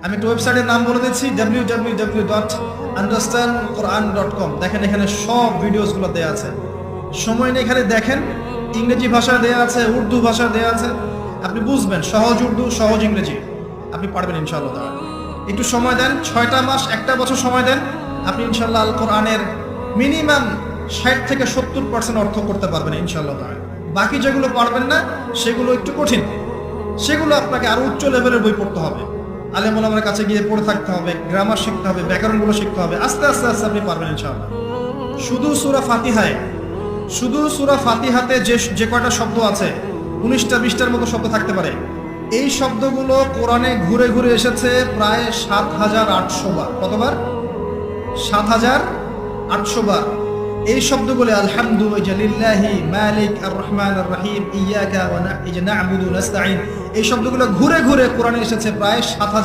আমি একটা ওয়েবসাইটের নাম বলে দিচ্ছি, www.understandquran.com। দেখেন এখানে সব ভিডিওসগুলো দেওয়া আছে, সময় নিয়ে এখানে দেখেন। ইংরেজি ভাষা দেওয়া আছে, উর্দু ভাষা দেওয়া আছে, আপনি বুঝবেন। সহজ উর্দু, সহজ ইংরেজি, আপনি পারবেন ইনশাআল্লাহ তাআলা। একটু সময় দেন, 6টা মাস, 1টা বছর সময় দেন, আপনি ইনশাআল্লাহ আল কোরআনের মিনিমাম 60 থেকে 70% অর্থ করতে পারবেন ইনশাআল্লাহ তাআলা। বাকি যেগুলো পারবেন না সেগুলো একটু কঠিন, সেগুলো আপনাকে আরো উচ্চ লেভেলের বই পড়তে হবে, আলেম ওলামার কাছে গিয়ে পড়ে থাকতে হবে, গ্রামার শিখতে হবে, ব্যাকরণগুলো শিখতে হবে। আস্তে আস্তে আস্তে আপনি পারবেন ইনশাআল্লাহ। শুধু সূরা ফাতিহাতে যে কয়টা শব্দ আছে, 19টা 20টার মতো শব্দ থাকতে পারে। এই শব্দগুলো কোরআনে ঘুরে ঘুরে এসেছে প্রায় 7800 বার। কতবার? 7800 বার। এই শব্দগুলো আলহামদুলিল্লাহি মালিক আর রহমান আর রহিম ইয়াকা ওয়া না'বুদু নাস্তাঈন, এই শব্দগুলো ঘুরে ঘুরে কোরআনে এসেছে প্রায় 7000